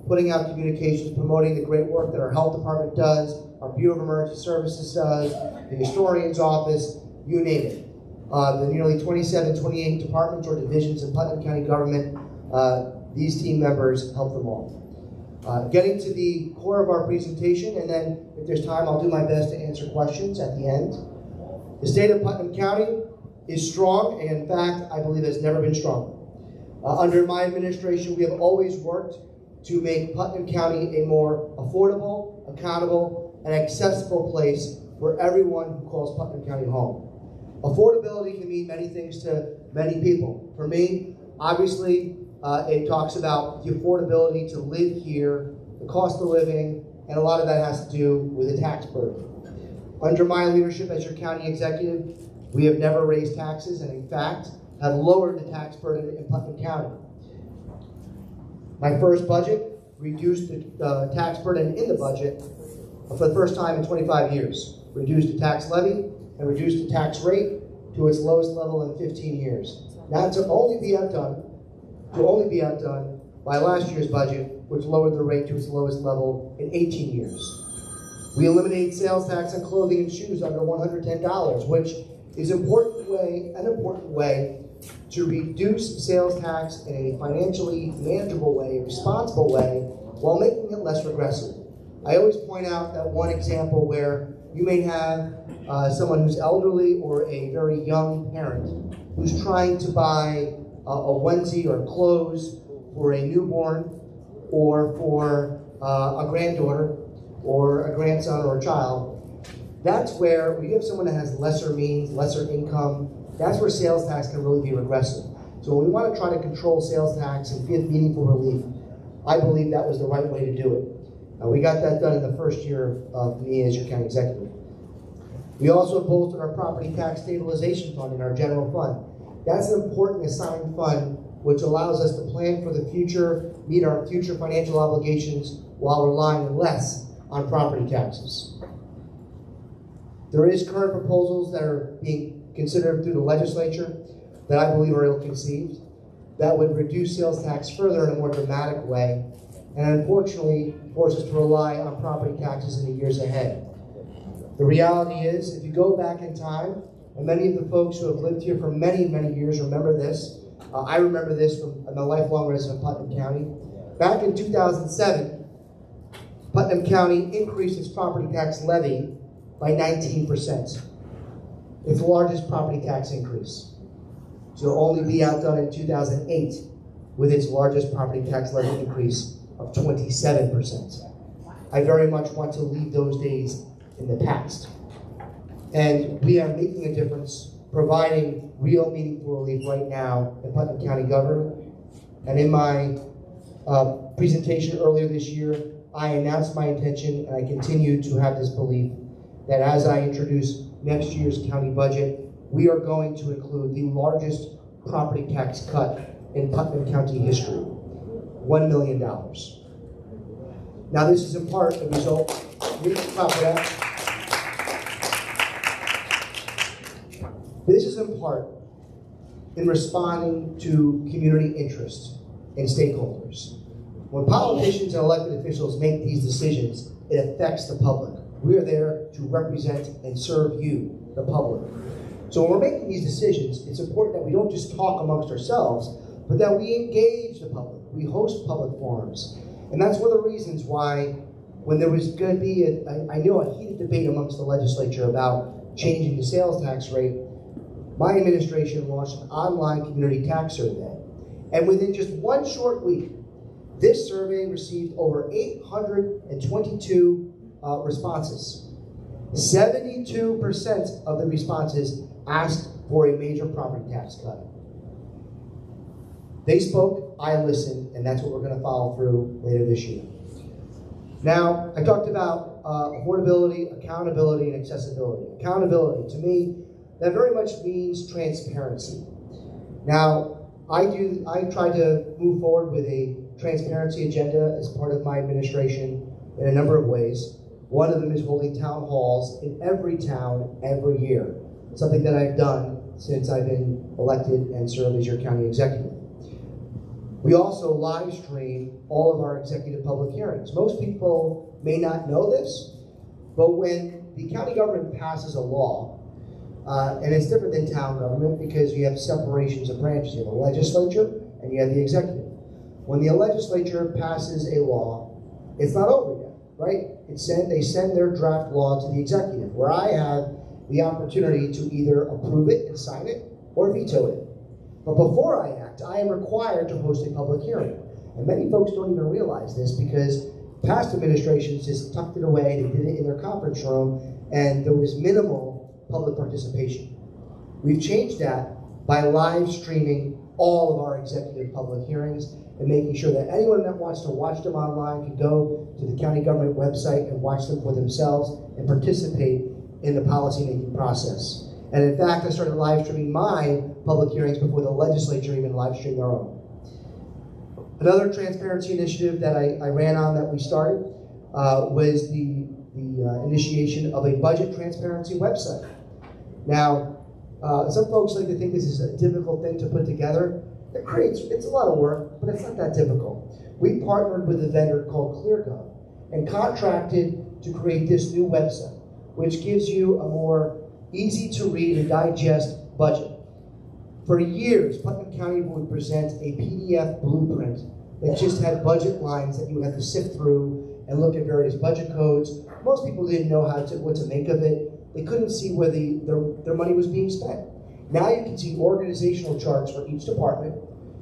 putting out communications, promoting the great work that our health department does, our Bureau of Emergency Services does, the historian's office, you name it. The nearly 27, 28 departments or divisions in Putnam County government, these team members help them all. Getting to the core of our presentation, and then if there's time, I'll do my best to answer questions at the end. The state of Putnam County is strong, and in fact, I believe has never been stronger. Under my administration, we have always worked to make Putnam County a more affordable, accountable, and accessible place for everyone who calls Putnam County home. Affordability can mean many things to many people. For me, obviously, it talks about the affordability to live here, the cost of living, and a lot of that has to do with the tax burden. Under my leadership as your county executive, we have never raised taxes, and in fact, have lowered the tax burden in Putnam County. My first budget reduced the tax burden in the budget for the first time in 25 years. Reduced the tax levy and reduced the tax rate to its lowest level in 15 years. Now to only be outdone by last year's budget, which lowered the rate to its lowest level in 18 years. We eliminated sales tax on clothing and shoes under $110, which is an important way to reduce sales tax in a financially manageable way, responsible way, while making it less regressive. I always point out that one example where you may have someone who's elderly or a very young parent who's trying to buy a onesie or clothes for a newborn or for a granddaughter or a grandson or a child. That's where we have someone that has lesser means, lesser income. That's where sales tax can really be regressive. So when we want to try to control sales tax and give meaningful relief, I believe that was the right way to do it. We got that done in the first year of me as your county executive. We also bolstered our property tax stabilization fund in our general fund. That's an important assigned fund which allows us to plan for the future, meet our future financial obligations while relying less on property taxes. There is current proposals that are being considered through the legislature that I believe are ill-conceived, that would reduce sales tax further in a more dramatic way, and unfortunately force us to rely on property taxes in the years ahead. The reality is, if you go back in time, and many of the folks who have lived here for many, many years remember this. I remember this from I'm a lifelong resident of Putnam County. Back in 2007, Putnam County increased its property tax levy by 19%. It's the largest property tax increase. So it'll only be outdone in 2008 with its largest property tax levy increase of 27%. I very much want to leave those days in the past. And we are making a difference, providing real meaningful relief right now in Putnam County government. And in my presentation earlier this year, I announced my intention, and I continue to have this belief, that as I introduce next year's county budget, we are going to include the largest property tax cut in Putnam County history, $1 million. Now this is in part a result, this is in part in responding to community interest and stakeholders. When politicians and elected officials make these decisions, it affects the public. We are there to represent and serve you, the public. So when we're making these decisions, it's important that we don't just talk amongst ourselves, but that we engage the public. We host public forums. And that's one of the reasons why when there was going to be, I know, a heated debate amongst the legislature about changing the sales tax rate, my administration launched an online community tax survey. And within just one short week, this survey received over 822 responses. 72% of the responses asked for a major property tax cut. They spoke, I listened, and that's what we're going to follow through later this year. Now, I talked about affordability, accountability, and accessibility. Accountability, to me, that very much means transparency. Now, I try to move forward with a transparency agenda as part of my administration in a number of ways. One of them is holding town halls in every town every year, something that I've done since I've been elected and served as your county executive. We also live stream all of our executive public hearings. Most people may not know this, but when the county government passes a law, and it's different than town government because you have separations of branches. You have the legislature and you have the executive. When the legislature passes a law, it's not over yet, right? They send their draft law to the executive, where I have the opportunity to either approve it and sign it or veto it. But before I act, I am required to host a public hearing. And many folks don't even realize this because past administrations just tucked it away, they did it in their conference room, and there was minimal public participation. We've changed that by live streaming all of our executive public hearings and making sure that anyone that wants to watch them online can go to the county government website and watch them for themselves and participate in the policymaking process. And in fact, I started live streaming my public hearings before the legislature even live streamed their own. Another transparency initiative that I ran on that we started was the initiation of a budget transparency website. Now, some folks like to think this is a difficult thing to put together. It's a lot of work, but it's not that difficult. We partnered with a vendor called ClearGov and contracted to create this new website, which gives you a more easy to read and digest budget. For years, Putnam County would present a PDF blueprint that just had budget lines that you would have to sift through and look at various budget codes. Most people didn't know what to make of it. They couldn't see where their money was being spent. Now you can see organizational charts for each department.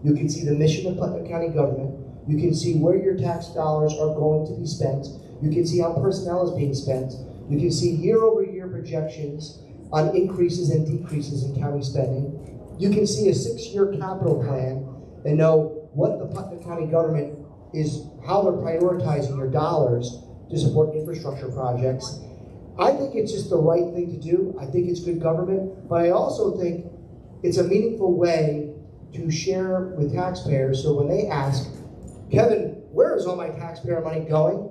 You can see the mission of Putnam County government. You can see where your tax dollars are going to be spent. You can see how personnel is being spent. You can see year-over-year projections on increases and decreases in county spending. You can see a 6-year capital plan and know what the Putnam County government is, how they're prioritizing your dollars to support infrastructure projects. I think it's just the right thing to do. I think it's good government, but I also think it's a meaningful way to share with taxpayers. So when they ask, Kevin, where is all my taxpayer money going?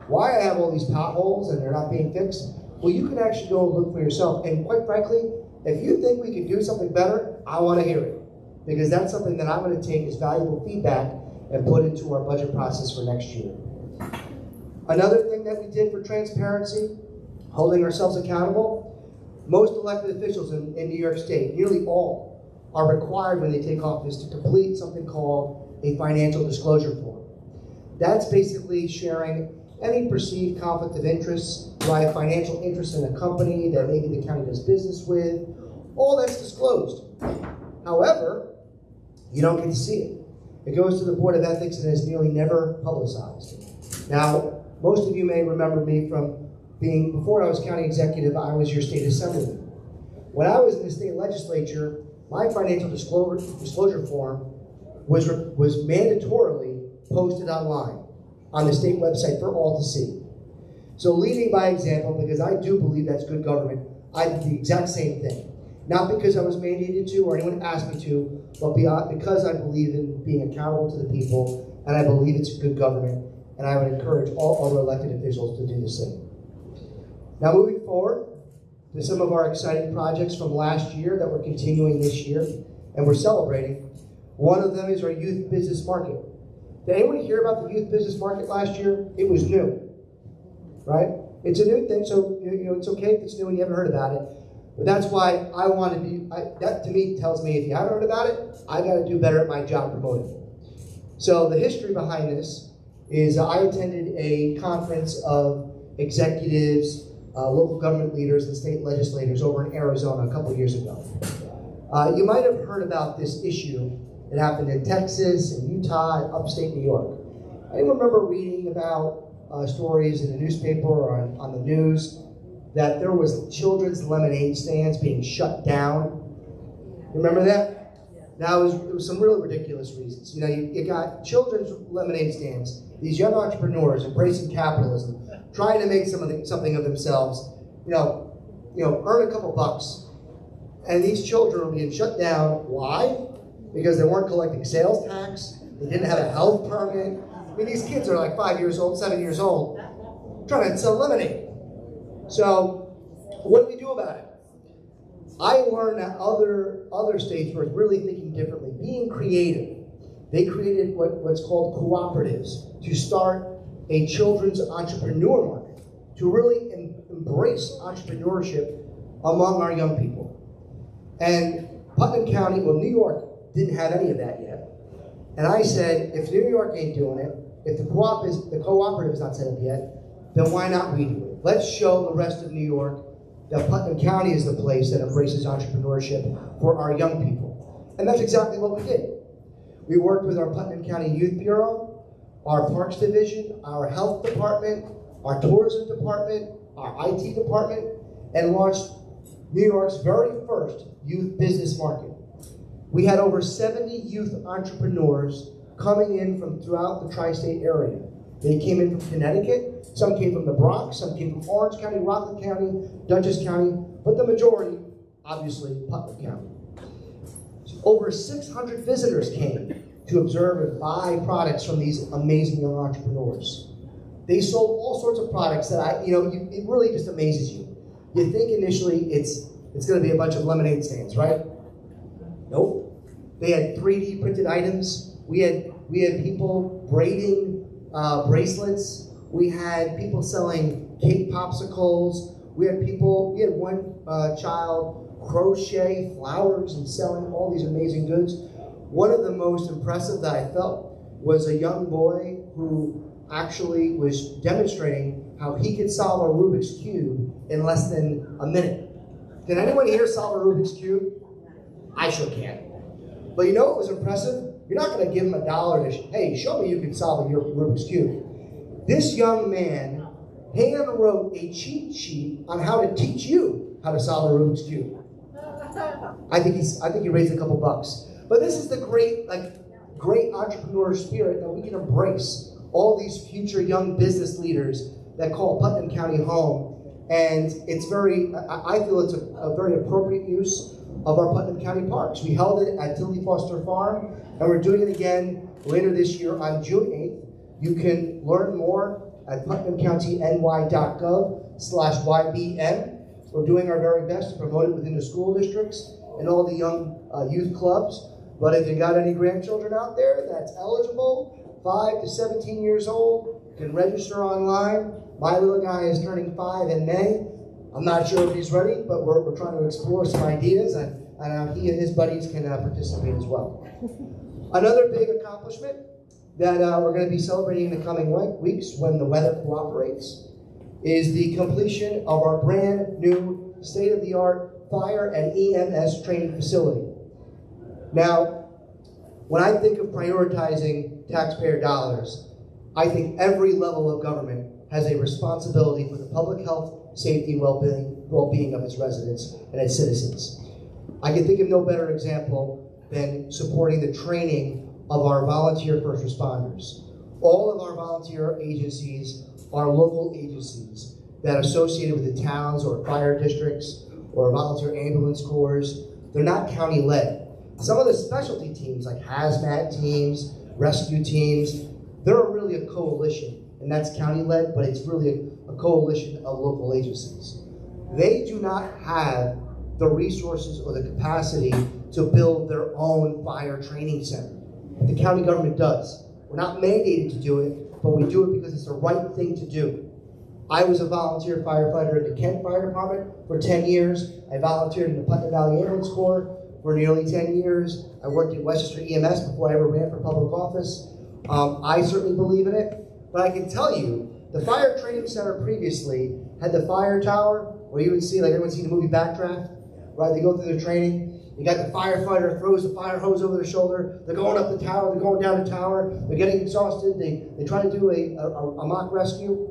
Why I have all these potholes and they're not being fixed? Well, you can actually go and look for yourself. And quite frankly, if you think we can do something better, I want to hear it. Because that's something that I'm going to take as valuable feedback and put into our budget process for next year. Another thing that we did for transparency, holding ourselves accountable, most elected officials in New York State, nearly all, are required when they take office to complete something called a financial disclosure form. That's basically sharing any perceived conflict of interest. Do I have financial interest in a company that maybe the county does business with? All that's disclosed. However, you don't get to see it. It goes to the Board of Ethics and is nearly never publicized. Now, most of you may remember me from being, before I was county executive, I was your state assemblyman. When I was in the state legislature, my financial disclosure form was mandatorily posted online on the state website for all to see. So leading by example, because I do believe that's good government, I did the exact same thing. Not because I was mandated to or anyone asked me to, but because I believe in being accountable to the people, and I believe it's good government, and I would encourage all other elected officials to do the same. Now moving forward to some of our exciting projects from last year that we're continuing this year, and we're celebrating. One of them is our youth business market. Did anyone hear about the youth business market last year? It was new, right? It's a new thing, so it's okay if it's new and you haven't heard about it. But that's why I want to be, that to me tells me if you haven't heard about it, I got to do better at my job promoting it. So the history behind this is I attended a conference of executives, local government leaders, and state legislators over in Arizona a couple of years ago. You might have heard about this issue. It happened in Texas, and Utah, and upstate New York. Anyone remember reading about stories in the newspaper or on the news that there was children's lemonade stands being shut down? Remember that? Now, it was some really ridiculous reasons. You got children's lemonade stands, these young entrepreneurs embracing capitalism, trying to make something of themselves, earn a couple bucks. And these children were being shut down. Why? Because they weren't collecting sales tax. They didn't have a health permit. I mean, these kids are like 5 years old, 7 years old, trying to sell lemonade. So, what do we do about it? I learned that other states were really thinking differently, being creative. they created what's called cooperatives to start a children's entrepreneur market, to really embrace entrepreneurship among our young people. And Putnam County, well, New York didn't have any of that yet. And I said, if New York ain't doing it, if the cooperative is not set up yet, then why not we do it? Let's show the rest of New York that Putnam County is the place that embraces entrepreneurship for our young people. And that's exactly what we did. We worked with our Putnam County Youth Bureau, our Parks Division, our Health Department, our Tourism Department, our IT Department, and launched New York's very first youth business market. We had over 70 youth entrepreneurs coming in from throughout the tri-state area. They came in from Connecticut, some came from the Bronx, some came from Orange County, Rockland County, Dutchess County, but the majority, obviously, Putnam County. So over 600 visitors came to observe and buy products from these amazing young entrepreneurs. They sold all sorts of products that it really just amazes you. You think initially it's going to be a bunch of lemonade stands, right? Nope. They had 3D printed items. We had people braiding bracelets. We had people selling cake popsicles. We had one child crochet flowers and selling all these amazing goods. One of the most impressive that I felt was a young boy who actually was demonstrating how he could solve a Rubik's Cube in less than a minute. Did anyone here solve a Rubik's Cube? I sure can. But you know what was impressive? You're not going to give him $1 to, hey, show me you can solve a Rubik's Cube. This young man hand wrote a cheat sheet on how to teach you how to solve a Rubik's Cube. I think he raised a couple bucks. But this is the great entrepreneur spirit that we can embrace. All these future young business leaders that call Putnam County home. And it's I feel it's a very appropriate use of our Putnam County parks. We held it at Tilly Foster Farm, and we're doing it again later this year on June 8th. You can learn more at putnamcounty.ny.gov/YBM. We're doing our very best to promote it within the school districts and all the young youth clubs. But if you got any grandchildren out there that's eligible, 5 to 17 years old, can register online. My little guy is turning 5 in May. I'm not sure if he's ready, but we're trying to explore some ideas, and he and his buddies can participate as well. Another big accomplishment that we're going to be celebrating in the coming weeks when the weather cooperates is the completion of our brand new state-of-the-art fire and EMS training facility. Now, when I think of prioritizing taxpayer dollars, I think every level of government has a responsibility for the public health, safety, and well-being of its residents and its citizens. I can think of no better example than supporting the training of our volunteer first responders. All of our volunteer agencies are local agencies that are associated with the towns or fire districts or volunteer ambulance corps. They're not county-led. Some of the specialty teams, like hazmat teams, rescue teams, they're really a coalition. And that's county-led, but it's really a coalition of local agencies. They do not have the resources or the capacity to build their own fire training center. The county government does. We're not mandated to do it, but we do it because it's the right thing to do. I was a volunteer firefighter at the Kent Fire Department for 10 years. I volunteered in the Putnam Valley Ambulance Corps for nearly 10 years. I worked at Westchester EMS before I ever ran for public office. I certainly believe in it. But I can tell you, the fire training center previously had the fire tower where you would see, like everyone's seen the movie Backdraft, right? They go through their training. You got the firefighter throws the fire hose over their shoulder. They're going up the tower. They're going down the tower. They're getting exhausted. They try to do a mock rescue.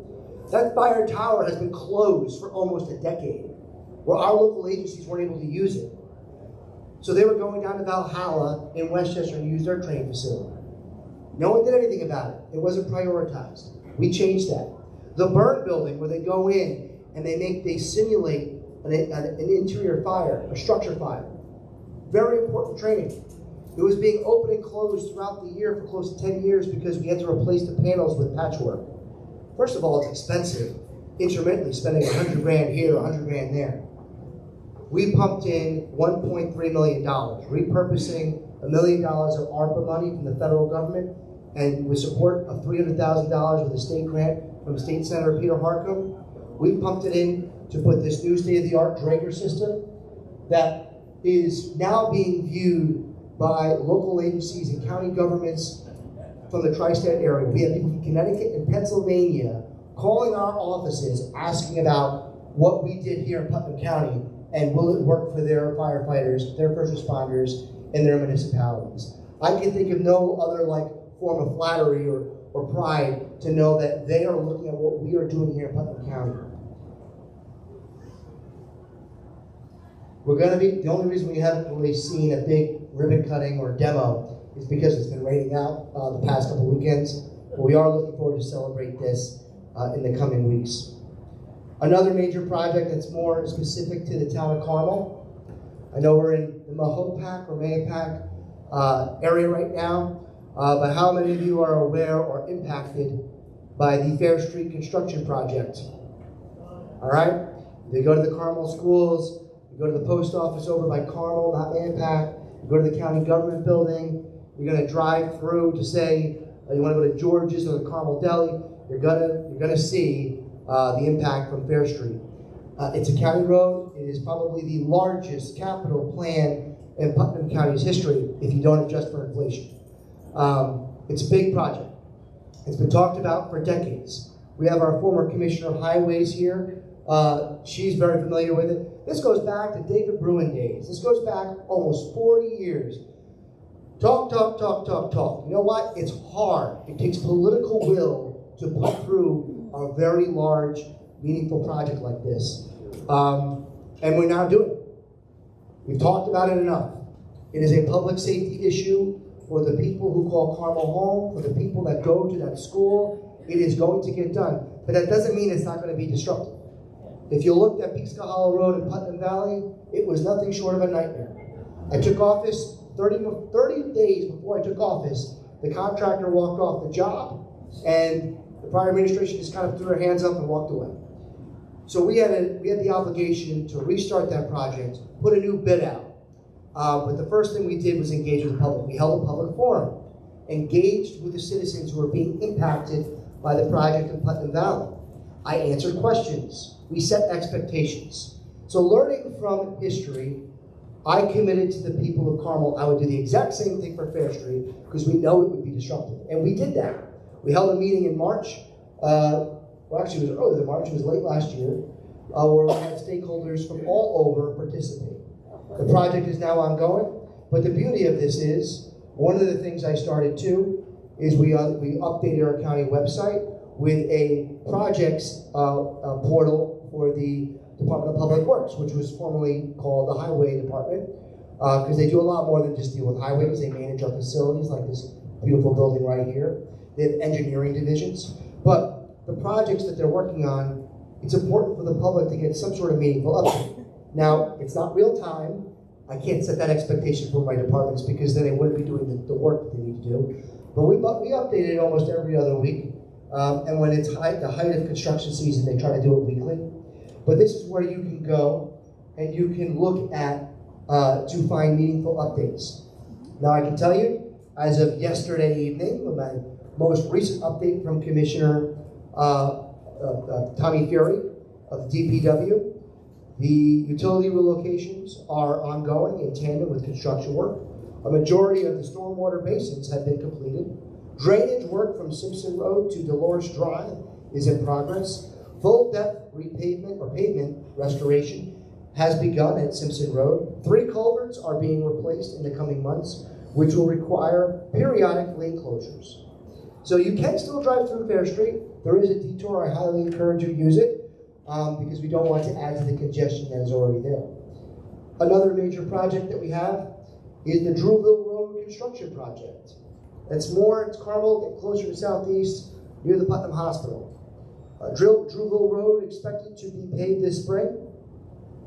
That fire tower has been closed for almost a decade, where our local agencies weren't able to use it. So they were going down to Valhalla in Westchester and use their training facility. No one did anything about it. It wasn't prioritized. We changed that. The burn building, where they go in and they simulate an interior fire, a structure fire. Very important training. It was being open and closed throughout the year for close to 10 years because we had to replace the panels with patchwork. First of all, it's expensive. Intermittently spending $100,000 here, $100,000 there. We pumped in $1.3 million, repurposing $1 million of ARPA money from the federal government, and with support of $300,000 with a state grant from State Senator Peter Harcum, we pumped it in to put this new state-of-the-art Drager system that is now being viewed by local agencies and county governments from the tri-state area. We have people from Connecticut and Pennsylvania calling our offices asking about what we did here in Putnam County and will it work for their firefighters, their first responders, and their municipalities. I can think of no other form of flattery or pride to know that they are looking at what we are doing here in Putnam County. We're going to be, the only reason we haven't really seen a big ribbon cutting or demo is because it's been raining out the past couple weekends, but we are looking forward to celebrate this in the coming weeks. Another major project that's more specific to the town of Carmel. I know we're in the Mahopac or Mahopac area right now, but how many of you are aware or impacted by the Fair Street construction project? All right? They go to the Carmel schools, you go to the post office over by Carmel, not Mahopac, you go to the county government building, you're going to drive through to say you want to go to George's or the Carmel Deli, you're gonna see the impact from Fair Street. It's a county road. It is probably the largest capital plan in Putnam County's history if you don't adjust for inflation. It's a big project. It's been talked about for decades. We have our former Commissioner of Highways here. She's very familiar with it. This goes back to David Bruin days. This goes back almost 40 years. Talk. You know what? It's hard. It takes political will to put through a very large, meaningful project like this. And we're now doing it. We've talked about it enough. It is a public safety issue for the people who call Carmel home, for the people that go to that school. It is going to get done. But that doesn't mean it's not going to be disruptive. If you looked at Peekskill Hollow Road in Putnam Valley, it was nothing short of a nightmare. I took office 30 days before I took office. The contractor walked off the job, and the prior administration just kind of threw their hands up and walked away. So we had the obligation to restart that project, put a new bid out. But the first thing we did was engage with the public. We held a public forum, engaged with the citizens who were being impacted by the project in Putnam Valley. I answered questions. We set expectations. So learning from history, I committed to the people of Carmel I would do the exact same thing for Fair Street because we know it would be disruptive. And we did that. We held a meeting in March. Well, actually, it was earlier than March. It was late last year, where we had stakeholders from all over participate. The project is now ongoing, but the beauty of this is, one of the things I started too, is we updated our county website with a projects portal for the Department of Public Works, which was formerly called the Highway Department, because they do a lot more than just deal with highways. They manage our facilities, like this beautiful building right here. They have engineering divisions. But the projects that they're working on, it's important for the public to get some sort of meaningful update. Now, it's not real time. I can't set that expectation for my departments because then they wouldn't be doing the work that they need to do. But we update it almost every other week. And when it's the height of construction season, they try to do it weekly. But this is where you can go and you can look at to find meaningful updates. Now, I can tell you, as of yesterday evening, with my most recent update from Commissioner Tommy Fury of the DPW, the utility relocations are ongoing in tandem with construction work. A majority of the stormwater basins have been completed. Drainage work from Simpson Road to Dolores Drive is in progress. Full depth repavement or pavement restoration has begun at Simpson Road. 3 culverts are being replaced in the coming months, which will require periodic lane closures. So you can still drive through Fair Street. There is a detour. I highly encourage you to use it because we don't want to add to the congestion that is already there. Another major project that we have is the Drewville Road construction project. It's Carmel, get closer to southeast, near the Putnam Hospital. Drewville Road expected to be paved this spring.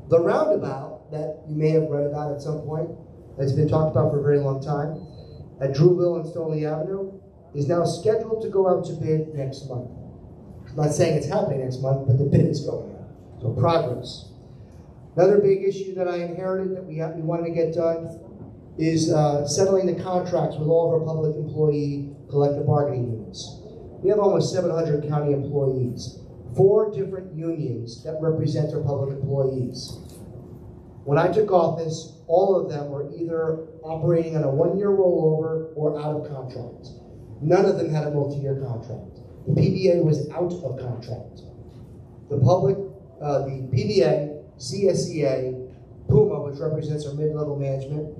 The roundabout that you may have read about at some point, that's been talked about for a very long time, at Drewville and Stoneleigh Avenue, is now scheduled to go out to bid next month. I'm not saying it's happening next month, but the bid is going out. So progress. Another big issue that I inherited that we wanted to get done is settling the contracts with all of our public employee collective bargaining units. We have almost 700 county employees, 4 different unions that represent our public employees. When I took office, all of them were either operating on a 1-year rollover or out of contract. None of them had a multi-year contract. The PBA was out of contract. The PBA, CSEA, PUMA, which represents our mid-level management,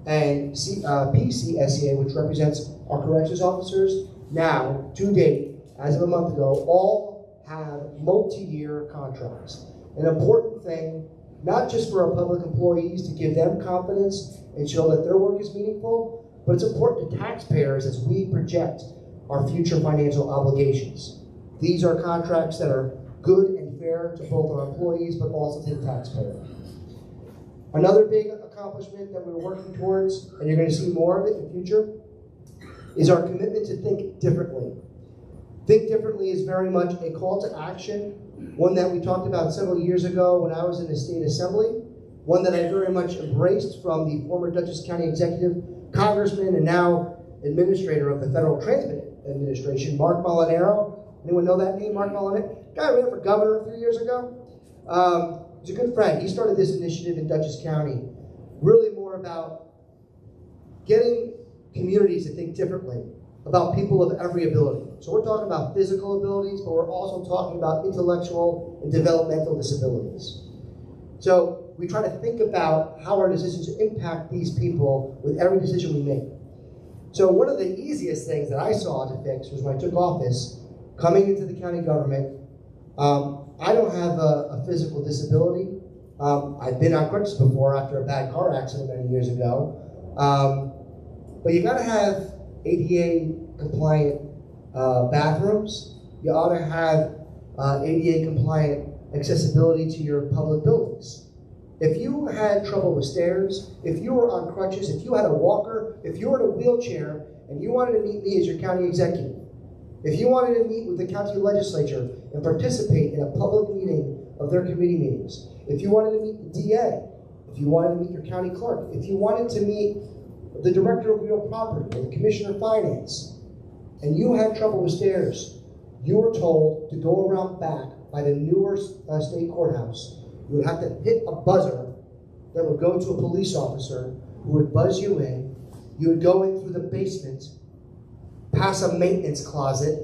and PCSEA, which represents our corrections officers, now, to date, as of a month ago, all have multi-year contracts. An important thing, not just for our public employees to give them confidence and show that their work is meaningful, but it's important to taxpayers as we project our future financial obligations. These are contracts that are good and fair to both our employees, but also to the taxpayer. Another big accomplishment that we're working towards, and you're going to see more of it in the future, is our commitment to think differently. Think differently is very much a call to action, one that we talked about several years ago when I was in the state assembly, one that I very much embraced from the former Dutchess County executive, congressman, and now administrator of the Federal Transit Administration, Mark Molinaro. Anyone know that name, Mark Molinaro? Guy ran for governor a few years ago. He's a good friend. He started this initiative in Dutchess County, really more about getting communities to think differently about people of every ability. So we're talking about physical abilities, but we're also talking about intellectual and developmental disabilities. So we try to think about how our decisions impact these people with every decision we make. So one of the easiest things that I saw to fix was when I took office, coming into the county government. I don't have a physical disability. I've been on crutches before after a bad car accident many years ago. But you gotta have ADA compliant bathrooms. You ought to have ADA compliant accessibility to your public buildings. If you had trouble with stairs, if you were on crutches, if you had a walker, if you were in a wheelchair, and you wanted to meet me as your county executive, if you wanted to meet with the county legislature and participate in a public meeting of their committee meetings, if you wanted to meet the DA, if you wanted to meet your county clerk, if you wanted to meet the director of real property or the commissioner of finance, and you had trouble with stairs, you were told to go around back by the newer state courthouse. You would have to hit a buzzer that would go to a police officer who would buzz you in. You would go in through the basement, pass a maintenance closet,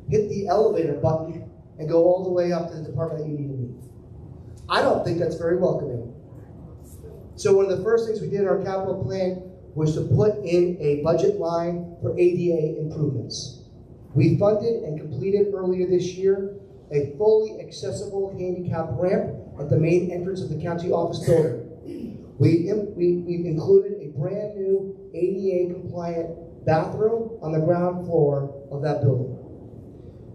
hit the elevator button, and go all the way up to the department that you need to meet. I don't think that's very welcoming. So one of the first things we did in our capital plan was to put in a budget line for ADA improvements. We funded and completed earlier this year a fully accessible handicap ramp at the main entrance of the county office building. We included a brand new ADA compliant bathroom on the ground floor of that building.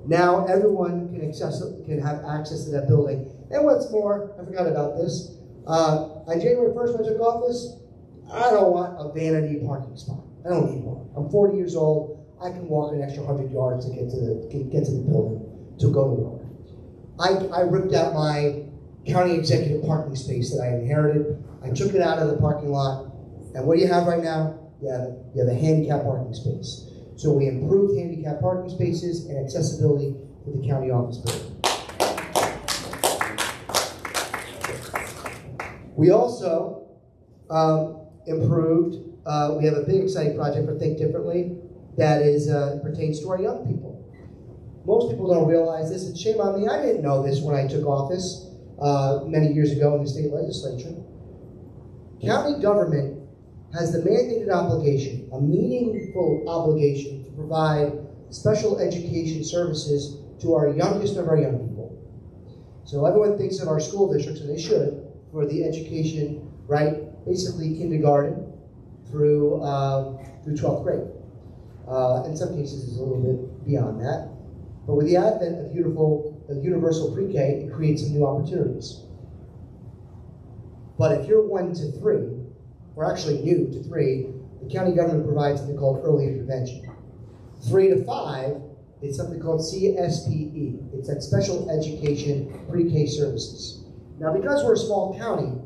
Now everyone can have access to that building. And what's more, I forgot about this, on January 1st when I took office, I don't want a vanity parking spot. I don't need one. I'm 40 years old. I can walk an extra 100 yards to get to the building to go to work. I ripped out my county executive parking space that I inherited. I took it out of the parking lot. And what do you have right now? You have a handicap parking space. So we improved handicap parking spaces and accessibility for the county office building. We also improved, we have a big exciting project for Think Differently that pertains to our young people. Most people don't realize this, and shame on me, I didn't know this when I took office many years ago in the state legislature. County government has the mandated obligation, a meaningful obligation, to provide special education services to our youngest of our young people. So everyone thinks of our school districts, and they should, for the education, right? Basically kindergarten through 12th grade. In some cases, it's a little bit beyond that. But with the advent of universal pre-K, it creates some new opportunities. But if you're 1 to 3, or actually new to 3, the county government provides something called early intervention. 3 to 5, it's something called CSPE. It's that special education pre-K services. Now, because we're a small county,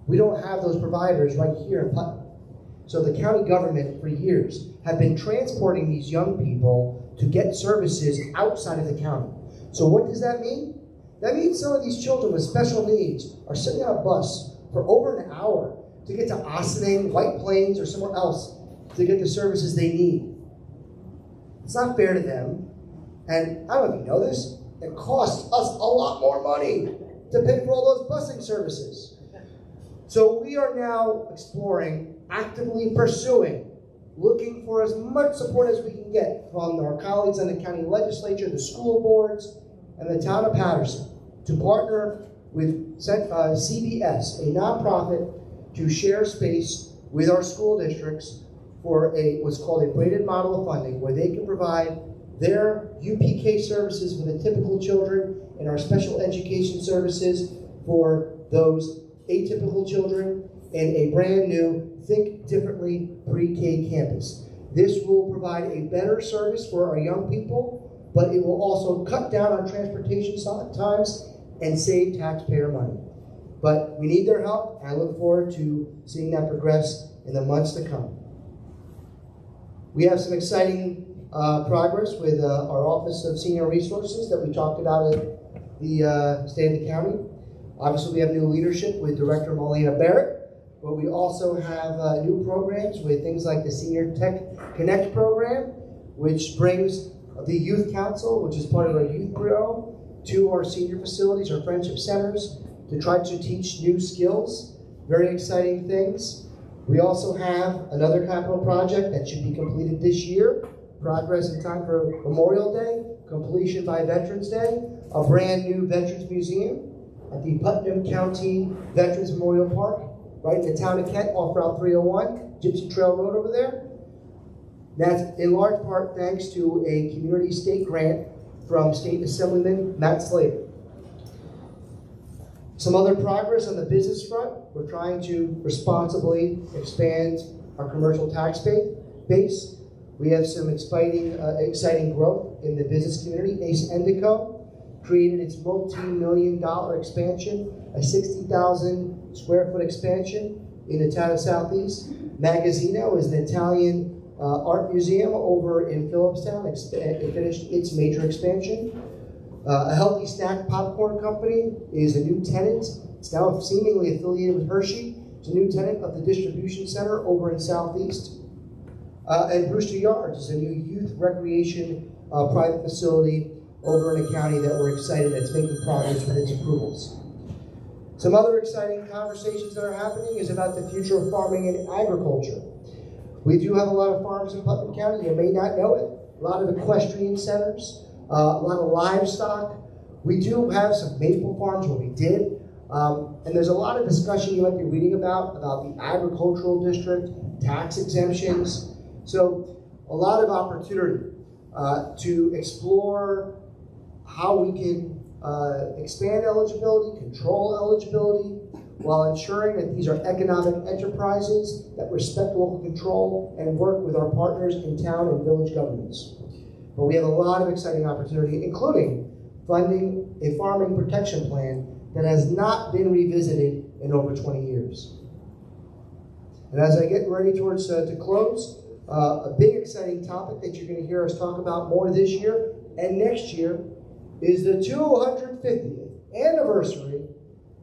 we don't have those providers right here in Putnam. So the county government for years have been transporting these young people to get services outside of the county. So what does that mean? That means some of these children with special needs are sitting on a bus for over an hour to get to Ossining, White Plains, or somewhere else to get the services they need. It's not fair to them. And I don't know if you know this, it costs us a lot more money to pay for all those busing services. So we are now exploring, actively pursuing, looking for as much support as we can get from our colleagues in the county legislature, the school boards, and the town of Patterson to partner with CBS, a nonprofit, to share space with our school districts for what's called a braided model of funding, where they can provide their UPK services for the typical children and our special education services for those atypical children in a brand new Think Differently pre-K campus. This will provide a better service for our young people, but it will also cut down on transportation times and save taxpayer money. But we need their help, and I look forward to seeing that progress in the months to come. We have some exciting progress with our Office of Senior Resources that we talked about at the State of the County. Obviously, we have new leadership with Director Malena Barrett, but we also have new programs with things like the Senior Tech Connect program, which brings the Youth Council, which is part of our Youth Bureau, to our senior facilities, our friendship centers, to try to teach new skills, very exciting things. We also have another capital project that should be completed this year, progress in time for Memorial Day, completion by Veterans Day, a brand new Veterans Museum at the Putnam County Veterans Memorial Park, right in the town of Kent, off Route 301, Gypsy Trail Road over there. That's in large part thanks to a community state grant from State Assemblyman Matt Slater. Some other progress on the business front. We're trying to responsibly expand our commercial tax base. We have some exciting growth in the business community. Ace Endico created its multi-million-dollar expansion, a 60,000 square foot expansion in the town of Southeast. Magazzino is an Italian art museum over in Phillipstown. It finished its major expansion. A Healthy Snack Popcorn Company is a new tenant. It's now seemingly affiliated with Hershey. It's a new tenant of the distribution center over in Southeast. And Brewster Yards is a new youth recreation private facility over in a county that we're excited that's making progress with its approvals. Some other exciting conversations that are happening is about the future of farming and agriculture. We do have a lot of farms in Putnam County. You may not know it. A lot of equestrian centers, a lot of livestock. We do have some maple farms where we did. And there's a lot of discussion you might be reading about the agricultural district, tax exemptions. So a lot of opportunity to explore how we can expand eligibility, control eligibility, while ensuring that these are economic enterprises that respect local control and work with our partners in town and village governments. But we have a lot of exciting opportunity, including funding a farming protection plan that has not been revisited in over 20 years. And as I get ready towards to close, a big exciting topic that you're going to hear us talk about more this year and next year is the 250th anniversary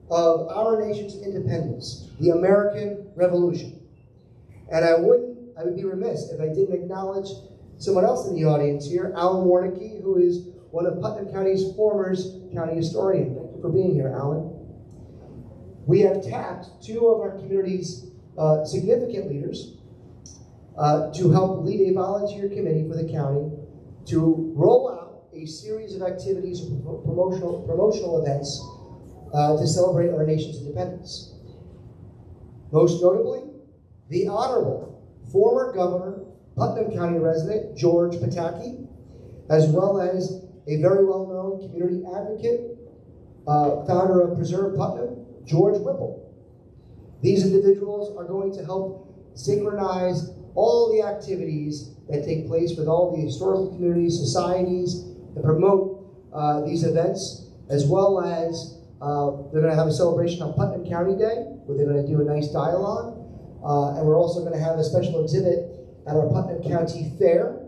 of our nation's independence, the American Revolution. And I would be remiss if I didn't acknowledge someone else in the audience here, Alan Warnicki, who is one of Putnam County's former county historian. Thank you for being here, Alan. We have tapped two of our community's significant leaders to help lead a volunteer committee for the county to roll out a series of activities and promotional events to celebrate our nation's independence. Most notably, the Honorable former Governor, Putnam County resident, George Pataki, as well as a very well-known community advocate, founder of Preserve Putnam, George Whipple. These individuals are going to help synchronize all the activities that take place with all the historical communities, societies, and promote these events, as well as they're going to have a celebration on Putnam County Day, where they're going to do a nice dialogue. And we're also going to have a special exhibit at our Putnam County Fair,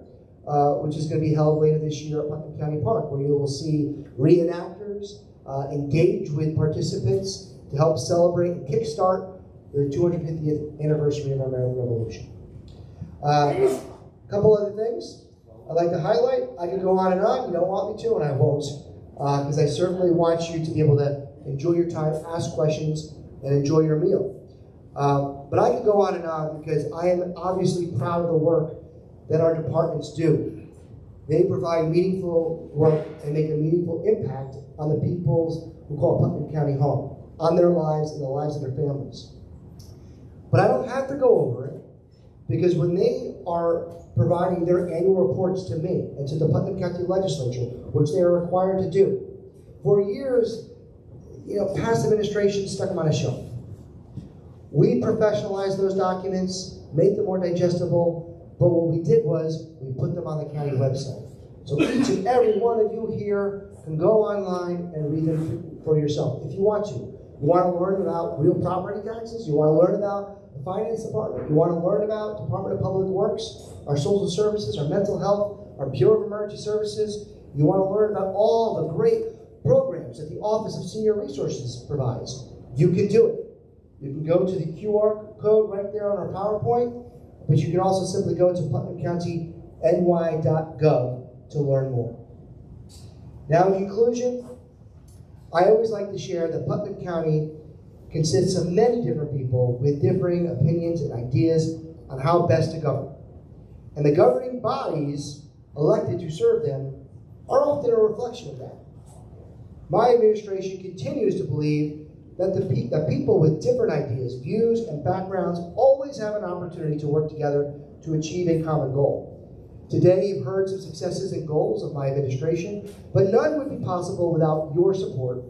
which is going to be held later this year at Putnam County Park, where you will see reenactors engage with participants to help celebrate and kickstart the 250th anniversary of our American Revolution. A couple other things I'd like to highlight. I could go on and on. You don't want me to, and I won't, because I certainly want you to be able to enjoy your time, ask questions, and enjoy your meal. But I could go on and on because I am obviously proud of the work that our departments do. They provide meaningful work and make a meaningful impact on the peoples who call Putnam County home, on their lives and the lives of their families. But I don't have to go over it, because when they are providing their annual reports to me and to the Putnam County Legislature, which they are required to do, for years, past administrations stuck them on a shelf. We professionalized those documents, made them more digestible, but what we did was we put them on the county website. So each and every one of you here can go online and read them for yourself if you want to. You want to learn about real property taxes? You want to learn about the finance department? You want to learn about Department of Public Works, our social services, our mental health, our Bureau of Emergency Services? You want to learn about all the great programs that the Office of Senior Resources provides? You can do it. You can go to the QR code right there on our PowerPoint, but you can also simply go to putnamcountyny.gov to learn more. Now, in conclusion, I always like to share that Putnam County consists of many different people with differing opinions and ideas on how best to govern. And the governing bodies elected to serve them are often a reflection of that. My administration continues to believe that the people with different ideas, views, and backgrounds always have an opportunity to work together to achieve a common goal. Today, you've heard some successes and goals of my administration, but none would be possible without your support.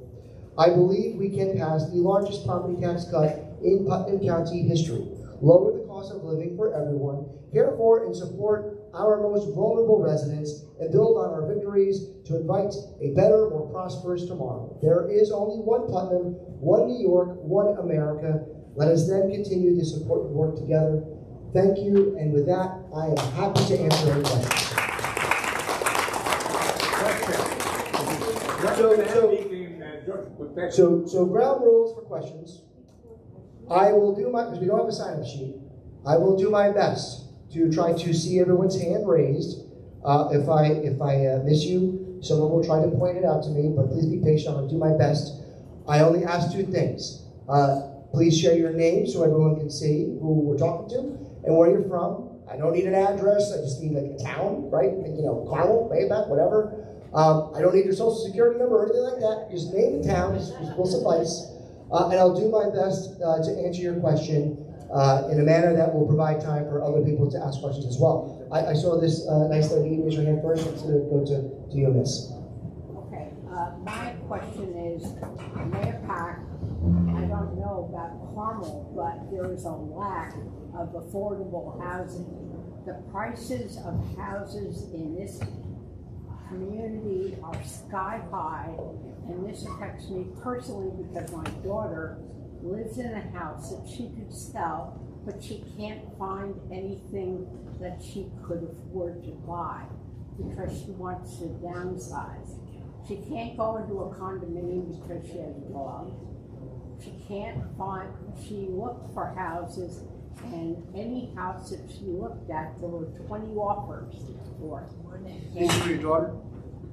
I believe we can pass the largest property tax cut in Putnam County history, lower the cost of living for everyone, care for and support our most vulnerable residents, and build on our victories to invite a better, more prosperous tomorrow. There is only one Putnam, one New York, one America. Let us then continue to support and work together. Thank you, and with that, I am happy to answer any questions. So ground rules for questions. I will do my, because we don't have a sign-up sheet, I will do my best to try to see everyone's hand raised. If I miss you, someone will try to point it out to me, but please be patient, I'm going to do my best. I only ask two things. Please share your name so everyone can see who we're talking to and where you're from. I don't need an address, I just need like a town, right? Carmel, Maybach, whatever. I don't need your social security number or anything like that. Just name the town, will suffice. And I'll do my best to answer your question in a manner that will provide time for other people to ask questions as well. I saw this nice lady. Raise your hand first. Let's go to you, Miss. Okay. My question is, Mayor Pack, I don't know about Carmel, but there is a lack of affordable housing. The prices of houses in this community are sky high, and this affects me personally because my daughter lives in a house that she could sell, but she can't find anything that she could afford to buy because she wants to downsize. She can't go into a condominium because she has a dog. She can't find, she looked for houses, and any house that she looked at, there were 20 offers for it. This is for your daughter?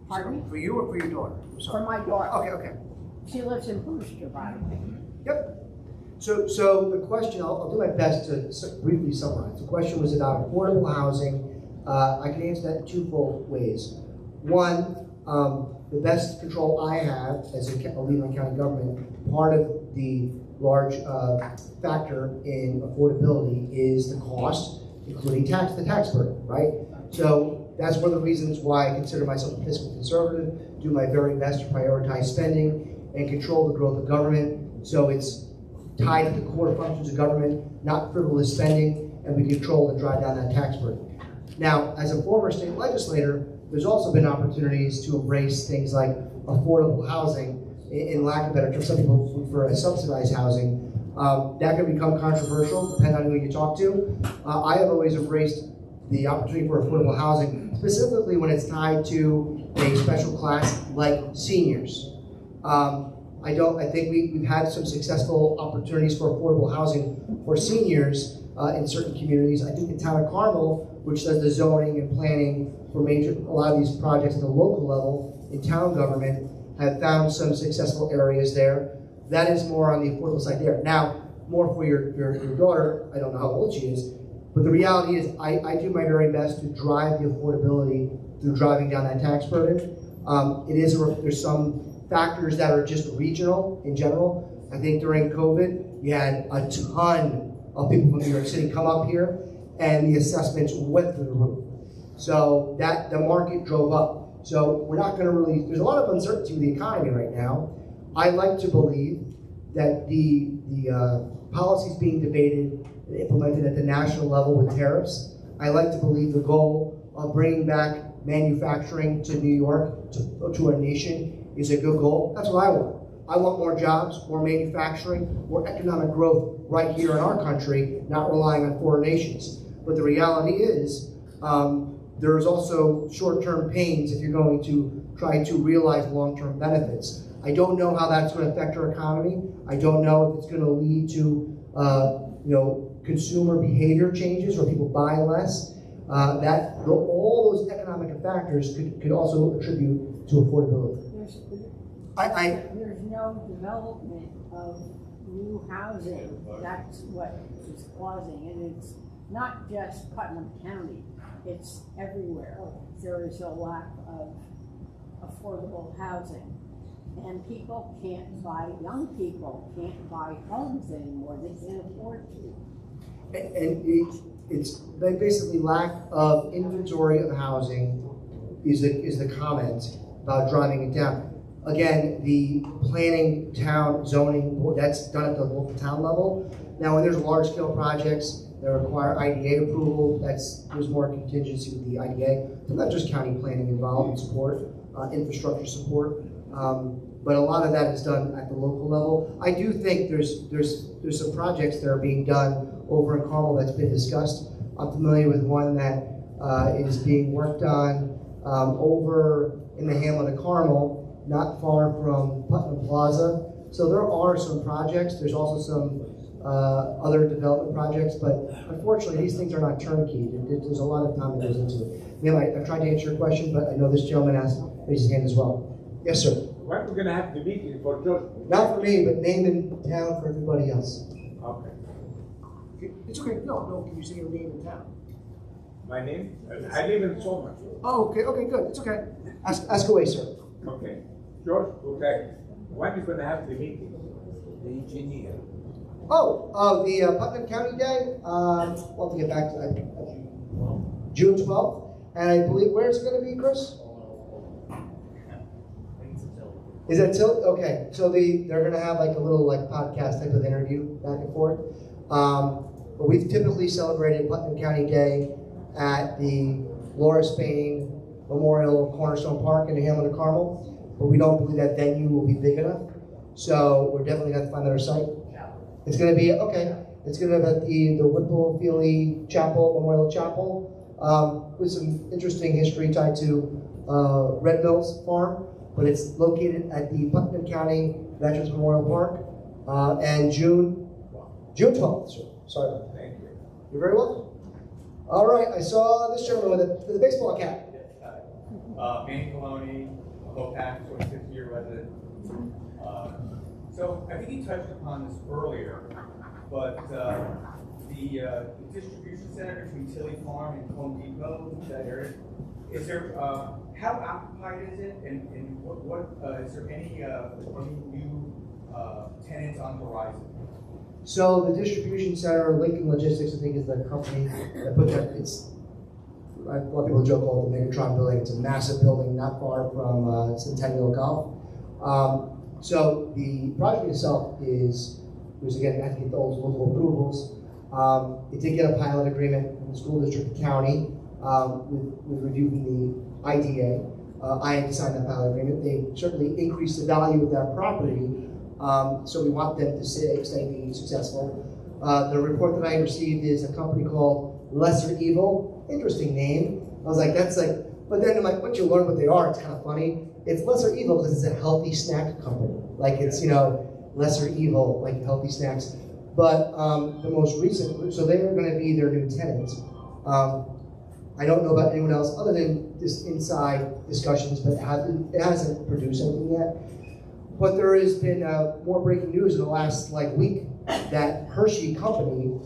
Pardon me? For you or for your daughter? For my daughter. Okay. She lives in Brewster, by the way. Yep. So the question, I'll do my best to briefly summarize. The question was about affordable housing. I can answer that in twofold ways. One, the best control I have as a leader in county government, part of the large factor in affordability is the cost, including the tax burden, right? So that's one of the reasons why I consider myself a fiscal conservative, do my very best to prioritize spending and control the growth of government. So it's tied to the core functions of government, not frivolous spending, and we control and drive down that tax burden. Now, as a former state legislator, there's also been opportunities to embrace things like affordable housing, in lack of better terms, some people prefer subsidized housing, That can become controversial depending on who you talk to. I have always embraced the opportunity for affordable housing, specifically when it's tied to a special class like seniors. I think we've had some successful opportunities for affordable housing for seniors in certain communities. I think the town of Carmel, which does the zoning and planning for a lot of these projects at the local level in town government, have found some successful areas there. That is more on the affordable side there. Now, more for your daughter, I don't know how old she is, but the reality is I do my very best to drive the affordability through driving down that tax burden. There's some factors that are just regional in general. I think during COVID, you had a ton of people from New York City come up here, and the assessments went through the roof. So that the market drove up. So we're not going to really, there's a lot of uncertainty with the economy right now. I like to believe that the policies being debated and implemented at the national level with tariffs, I like to believe the goal of bringing back manufacturing to New York, to our nation, is a good goal. That's what I want. I want more jobs, more manufacturing, more economic growth right here in our country, not relying on foreign nations. But the reality is, there's also short-term pains if you're going to try to realize long-term benefits. I don't know how that's going to affect our economy. I don't know if it's going to lead to consumer behavior changes or people buy less. All those economic factors could also attribute to affordability. There's no development of new housing. That's what is causing it. It's not just Putnam County. It's everywhere. There is a lack of affordable housing. And young people can't buy homes anymore. They can't afford to. And it's basically lack of inventory of housing is the comment about driving it down. Again, the planning, town, zoning, that's done at the local town level. Now, when there's large-scale projects that require IDA approval, there's more contingency with the IDA. So not just county planning involved and support, infrastructure support, but a lot of that is done at the local level. I do think there's some projects that are being done over in Carmel that's been discussed. I'm familiar with one that is being worked on over in the hamlet of Carmel, not far from Putnam Plaza. So there are some projects. There's also some other development projects, but unfortunately these things are not turnkey. There's a lot of time that goes into it. Ma'am, I've tried to answer your question, but I know this gentleman has raised his hand as well. Yes, sir. When we're going to have the meeting for George? Not for me, but name and town for everybody else. Okay. It's okay. No. Can you say your name and town? My name? I live in Solomon. Oh, okay, good. It's okay. Ask away, sir. Okay. George, okay. When is going to have the meeting? The engineer. The Putnam County Day. We'll have to get back to June 12th. And I believe, where's it going to be, Chris? Is that Tilt? Okay, so they're going to have like a little podcast type of interview back and forth. But we've typically celebrated Putnam County Day at the Laura Spain Memorial Cornerstone Park in the hamlet of Carmel, but we don't believe that venue will be big enough. So we're definitely going to find another site. It's going to be, it's going to be at the Whipple Feely Chapel, Memorial Chapel, with some interesting history tied to Red Mills Farm. But it's located at the Putnam County Veterans Memorial Park, and June 12th, sir. Sorry. Thank you. You're very welcome. All right, I saw this gentleman with the baseball cap. Yes, Manny Coloni, Hopac, 26-year resident. So I think you touched upon this earlier, but the distribution center between Tilly Farm and Home Depot, that area, is there, how occupied is it, and what is there any new tenants on the horizon? So the distribution center, Lincoln Logistics, I think, is the company that put that. A lot of people joke called the Megatron building. It's a massive building not far from Centennial Golf. So the project itself was again, I have to get those local approvals. It did get a pilot agreement from the school district and county with review from the IDA. I had to sign that pilot agreement. They certainly increased the value of that property, So we want them to stay being successful. The report that I received is a company called Lesser Evil. Interesting name. I was like, that's like, but then I'm like, once you learn what they are, it's kind of funny. It's Lesser Evil because it's a healthy snack company. Like it's, Lesser Evil, like healthy snacks. But the most recent, so they are going to be their new tenant. I don't know about anyone else other than just inside discussions, but it hasn't produced anything yet. But there has been more breaking news in the last week that Hershey Company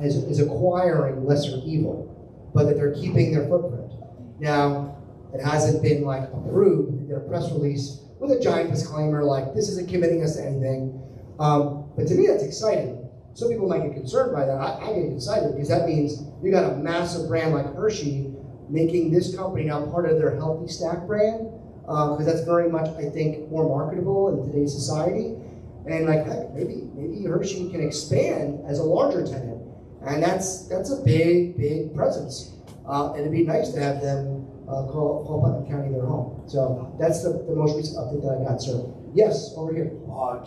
is acquiring Lesser Evil, but that they're keeping their footprint. Now, it hasn't been approved. They did a press release with a giant disclaimer this isn't committing us to anything. But to me, that's exciting. Some people might get concerned by that. I get excited because that means you got a massive brand like Hershey making this company now part of their healthy snack brand, because that's very much, I think, more marketable in today's society. And heck, maybe Hershey can expand as a larger tenant, and that's a big presence. And it'd be nice to have them call Putnam County their home. So that's the most recent update that I got, sir. Yes, over here.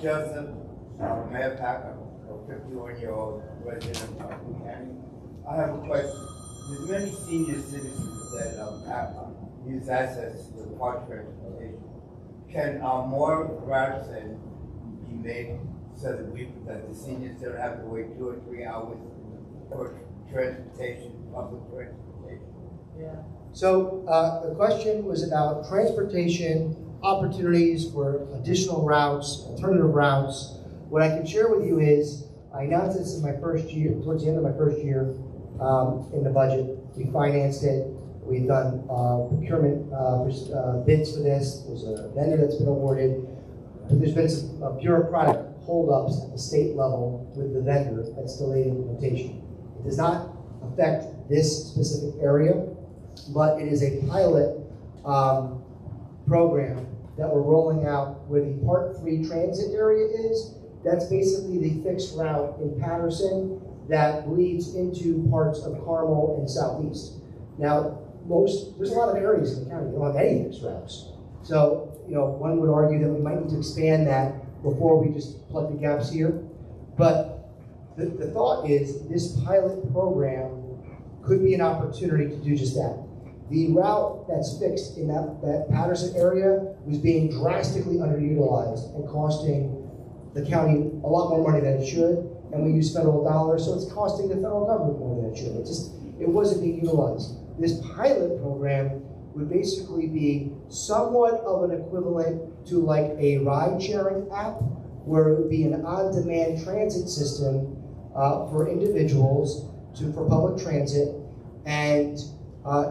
Joseph, Mayor Packer, a 51-year-old resident of Putnam County. I have a question. There's many senior citizens that use access to the park transportation. Can more routes be made so that the seniors don't have to wait 2 or 3 hours for transportation, public transportation? Yeah. So the question was about transportation opportunities for additional routes, alternative routes. What I can share with you is I announced this in my first year, towards the end of my first year in the budget. We financed it. We've done procurement bids for this. There's a vendor that's been awarded. But there's been some bureaucratic holdups at the state level with the vendor that's delayed implementation. It does not affect this specific area, but it is a pilot program that we're rolling out where the Part 3 transit area is. That's basically the fixed route in Patterson that leads into parts of Carmel and Southeast. Now, there's a lot of areas in the county that don't have any fixed routes. So, one would argue that we might need to expand that before we just plug the gaps here. But the thought is this pilot program could be an opportunity to do just that. The route that's fixed in that Patterson area was being drastically underutilized and costing the county a lot more money than it should, and we use federal dollars, so it's costing the federal government more than it should. It wasn't being utilized. This pilot program would basically be somewhat of an equivalent to a ride-sharing app, where it would be an on-demand transit system for individuals for public transit, and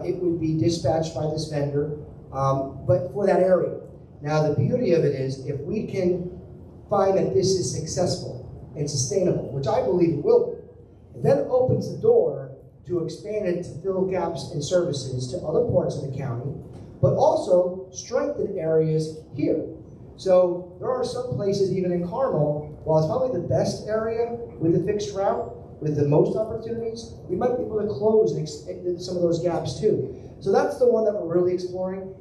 it would be dispatched by this vendor, but for that area. Now, the beauty of it is, if we can find that this is successful and sustainable, which I believe it will be, it then opens the door to expand it to fill gaps in services to other parts of the county, but also strengthen areas here. So there are some places, even in Carmel, while it's probably the best area with the fixed route, with the most opportunities, we might be able to close some of those gaps too. So that's the one that we're really exploring.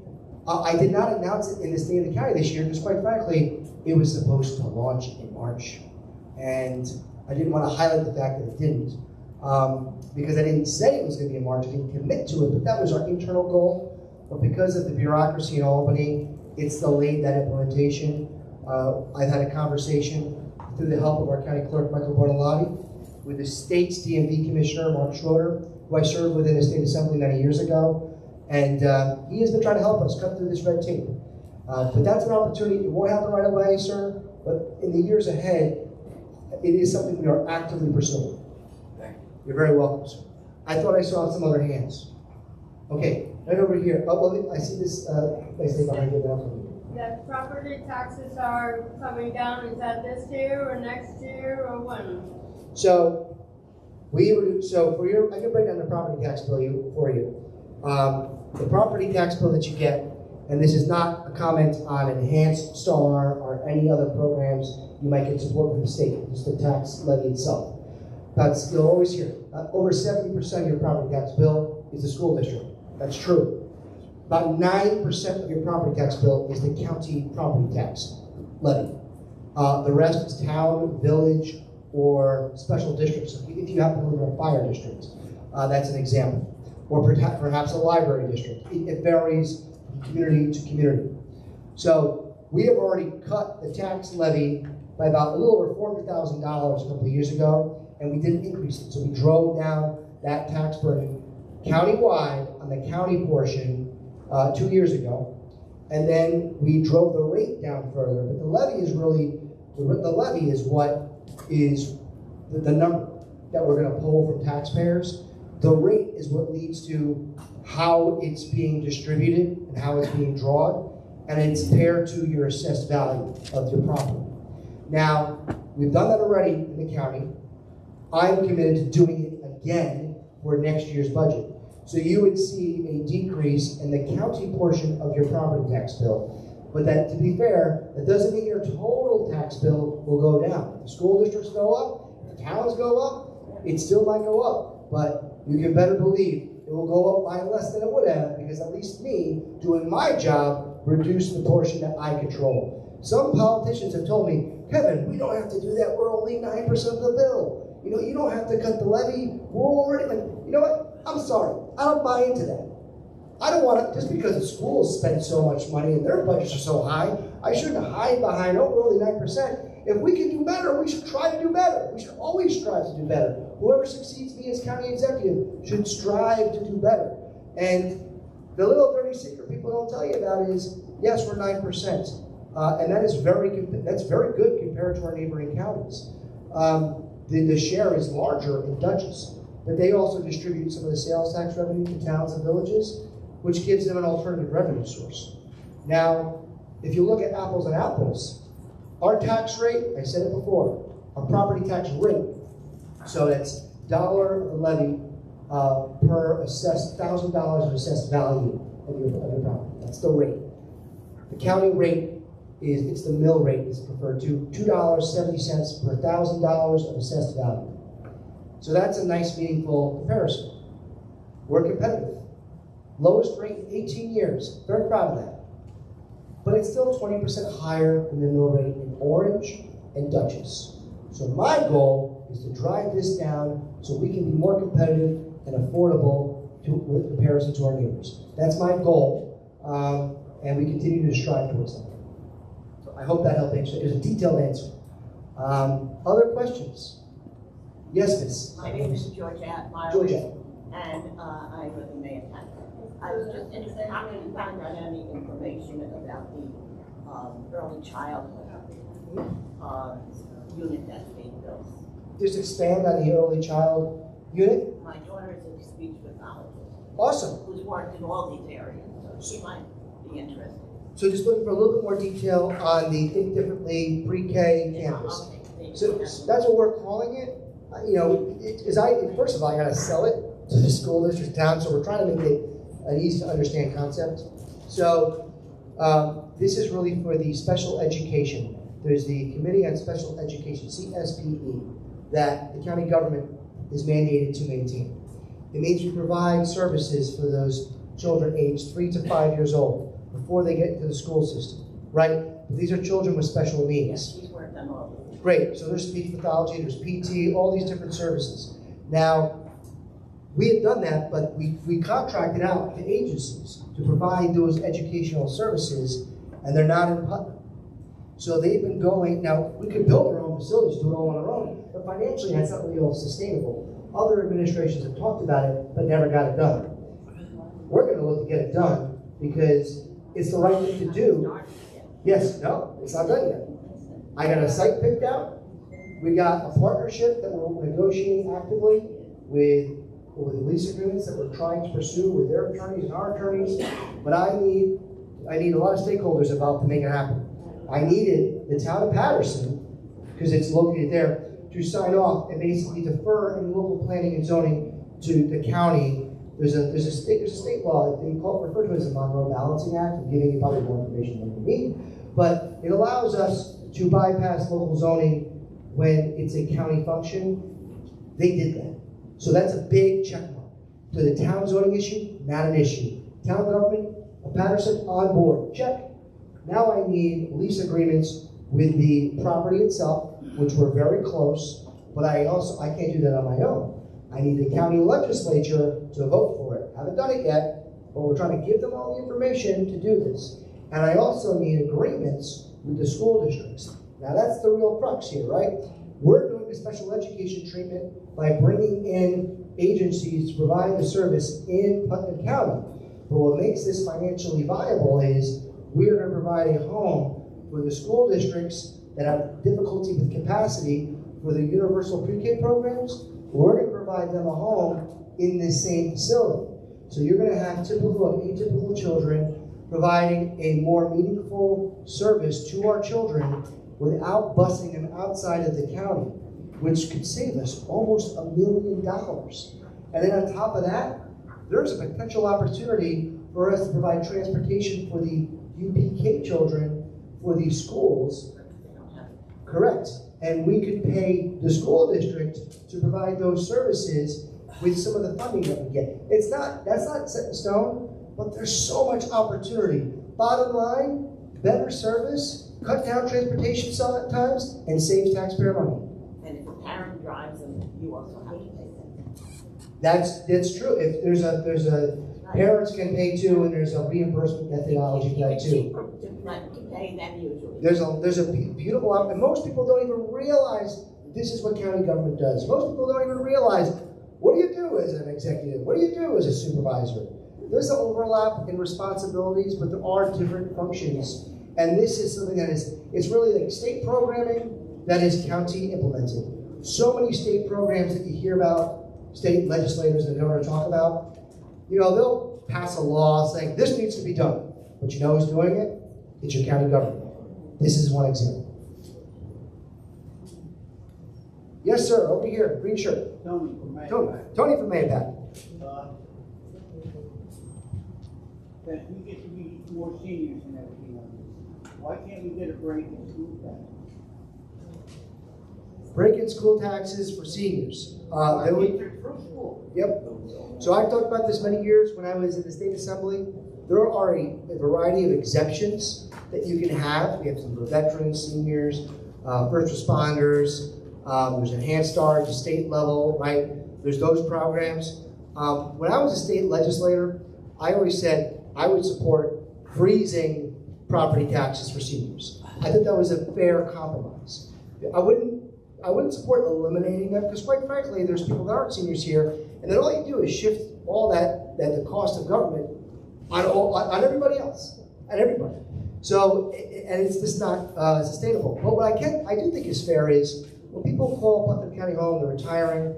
I did not announce it in the State of the County this year because, quite frankly, it was supposed to launch in March. And I didn't want to highlight the fact that it didn't, because I didn't say it was going to be in March. I didn't commit to it, but that was our internal goal. But because of the bureaucracy in Albany, it's delayed that implementation. I've had a conversation through the help of our county clerk, Michael Bortolotti, with the state's DMV commissioner, Mark Schroeder, who I served with in the state assembly many years ago. And he has been trying to help us cut through this red tape. But that's an opportunity. It won't happen right away, sir, but in the years ahead, it is something we are actively pursuing. Thank you. You're very welcome, sir. I thought I saw some other hands. Okay, right over here. Oh, well, I see this nice thing behind you. That property taxes are coming down, is that this year or next year or when? So, for your, I can break down the property tax bill for you. The property tax bill that you get, and this is not a comment on Enhanced Star or any other programs you might get support from the state, just the tax levy itself. That's, you'll always hear, over 70% of your property tax bill is the school district. That's true. About 9% of your property tax bill is the county property tax levy. The rest is town, village, or special districts. If you happen to live in a fire district, that's an example. Or perhaps a library district. It varies from community to community. So we have already cut the tax levy by about a little over $400,000 a couple of years ago, and we didn't increase it. So we drove down that tax burden countywide on the county portion 2 years ago. And then we drove the rate down further. But the levy is really, the levy is what is the number that we're going to pull from taxpayers. The rate is what leads to how it's being distributed and how it's being drawn, and it's paired to your assessed value of your property. Now, we've done that already in the county. I'm committed to doing it again for next year's budget. So you would see a decrease in the county portion of your property tax bill. But that, to be fair, that doesn't mean your total tax bill will go down. If the school districts go up, if the towns go up, it still might go up. But you can better believe it will go up by less than it would have, because at least me, doing my job, reduced the portion that I control. Some politicians have told me, Kevin, we don't have to do that. We're only 9% of the bill. You know, you don't have to cut the levy. We're already, like, you know what? I'm sorry. I don't buy into that. I don't want to, just because the schools spend so much money and their budgets are so high, I shouldn't hide behind, oh, we're only 9%. If we can do better, we should try to do better. We should always strive to do better. Whoever succeeds me as county executive should strive to do better. And the little dirty secret people don't tell you about is, yes, we're 9%. And that is that's very good compared to our neighboring counties. The share is larger in Dutchess, but they also distribute some of the sales tax revenue to towns and villages, which gives them an alternative revenue source. Now, if you look at apples and apples, our tax rate, I said it before, our property tax rate, so that's dollar of the levy per assessed $1,000 of assessed value of your property. That's the rate. The county rate it's the mill rate is preferred to $2.70 per $1,000 of assessed value. So that's a nice, meaningful comparison. We're competitive. Lowest rate in 18 years. Very proud of that. But it's still 20% higher than the mill rate in Orange and Dutchess. So my goal is to drive this down so we can be more competitive and affordable with comparison to our neighbors. That's my goal, and we continue to strive towards that. I hope that helped answer. It was a detailed answer. Other questions? Yes, Miss. My name is Georgette Miley. Georgette. And I live in Manhattan. I was just interested, how can you find out any information about the early childhood unit that's being built? Just expand on the early child unit. My daughter is a speech pathologist. Awesome. Who's worked in all these areas, so she might be interested. So just looking for a little bit more detail on the Think Differently pre-K campus. Okay. So that's what we're calling it. You know, first of all, I got to sell it to the school district town, so we're trying to make it an easy to understand concept. So this is really for the special education. There's the Committee on Special Education, CSPE, that the county government is mandated to maintain. It means we provide services for those children aged 3 to 5 years old before they get into the school system, right? But these are children with special needs. Yes, she's worked on all of them. Great, so there's speech pathology, there's PT, all these different services. Now, we have done that, but we contracted out to agencies to provide those educational services, and they're not in Putnam. So they've been going, now we could build our own facilities, do it all on our own, but financially that's not really all sustainable. Other administrations have talked about it, but never got it done. We're gonna look to get it done because it's the right thing to do. Yes, no, it's not done yet. I got a site picked out. We got a partnership that we're negotiating actively with lease agreements that we're trying to pursue with their attorneys and our attorneys. But I need a lot of stakeholders involved to make it happen. I needed the town of Patterson, because it's located there, to sign off and basically defer any local planning and zoning to the county. There's a state law, they refer to it as the Monroe Balancing Act. I'm giving you probably more information than you need, but it allows us to bypass local zoning when it's a county function. They did that. So that's a big check mark. To the town zoning issue, not an issue. Town government of Patterson on board, check. Now I need lease agreements with the property itself, which we're very close, but I can't do that on my own. I need the county legislature to vote for it. Haven't done it yet, but we're trying to give them all the information to do this. And I also need agreements with the school districts. Now that's the real crux here, right? We're doing the special education treatment by bringing in agencies to provide the service in Putnam County. But what makes this financially viable is we are going to provide a home for the school districts that have difficulty with capacity for the universal pre-K programs. We're going to provide them a home in this same facility. So you're going to have typical and atypical children providing a more meaningful service to our children without busing them outside of the county, which could save us almost $1 million. And then on top of that, there's a potential opportunity for us to provide transportation for the UPK children for these schools. Correct. And we could pay the school district to provide those services with some of the funding that we get. That's not set in stone, but there's so much opportunity. Bottom line, better service, cut down transportation times, and saves taxpayer money. And if a parent drives them, you also have to pay them. That's true. If there's a parents can pay too, and there's a reimbursement methodology for that It's too. cheaper to pay than usually. There's a beautiful, and most people don't even realize this is what county government does. Most people don't even realize, what do you do as an executive? What do you do as a supervisor? There's an overlap in responsibilities, but there are different functions. And this is something that it's really like state programming that is county implemented. So many state programs that you hear about, state legislators that never talk about, they'll pass a law saying this needs to be done. But you know who's doing it? It's your county government. This is one example. Yes, sir, over here, green shirt. Tony from Maine. Tony from Maine. That we get to be more seniors and everything on this. Why can't we get a break in school tax? Break in school taxes for seniors. Through school. Yep. So I've talked about this many years when I was in the state assembly. There are a variety of exemptions that you can have. We have some for veterans, seniors, first responders. There's Enhanced Start at the state level, right? There's those programs. When I was a state legislator, I always said I would support freezing property taxes for seniors. I think that was a fair compromise. I wouldn't support eliminating them because, quite frankly, there's people that aren't seniors here, and then all you do is shift all that the cost of government on everybody else, on everybody. So, and it's just not sustainable. But what I do think is fair is when people call Putnam County home, they're retiring,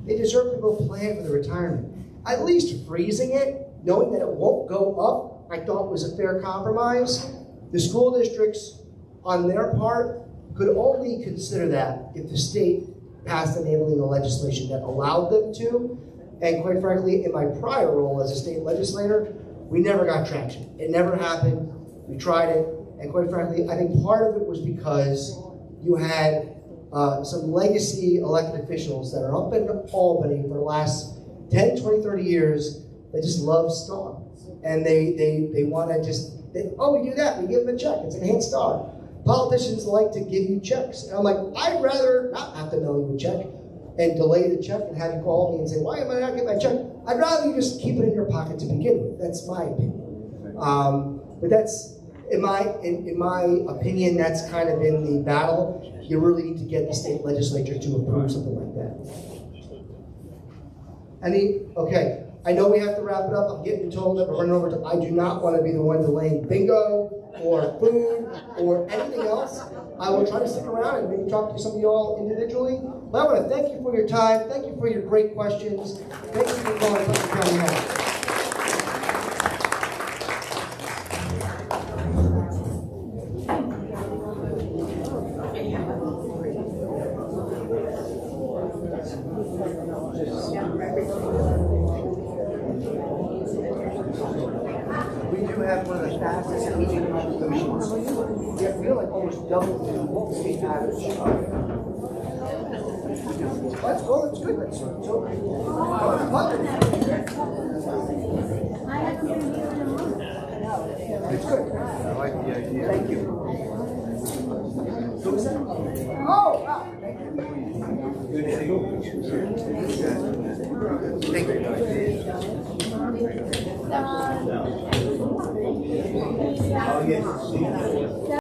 they deserve to go plan for the retirement. At least freezing it, knowing that it won't go up, I thought was a fair compromise. The school districts, on their part, could only consider that if the state passed enabling legislation that allowed them to. And quite frankly, in my prior role as a state legislator, we never got traction. It never happened. We tried it. And quite frankly, I think part of it was because you had some legacy elected officials that are up in Albany for the last 10, 20, 30 years that just love STAR. And they want to we do that. We give them a check. It's Enhanced STAR. Politicians like to give you checks. And I'm like, I'd rather not have to mail you a check and delay the check and have you call me and say, why am I not getting my check? I'd rather you just keep it in your pocket to begin with. That's my opinion. But that's, in my opinion, that's kind of been the battle. You really need to get the state legislature to approve something like that. Okay, I know we have to wrap it up. I'm getting told that we're running over. I do not want to be the one delaying bingo or food or anything else. I will try to stick around and maybe talk to some of you all individually. But I want to thank you for your time. Thank you for your great questions. Thank you for calling Putnam County Hall. We do have one of the fastest aging populations. Yeah, we're like almost double the state average. That's cool, that's good. That's it's good. I like the idea. Thank you. Thank you. Oh, yes.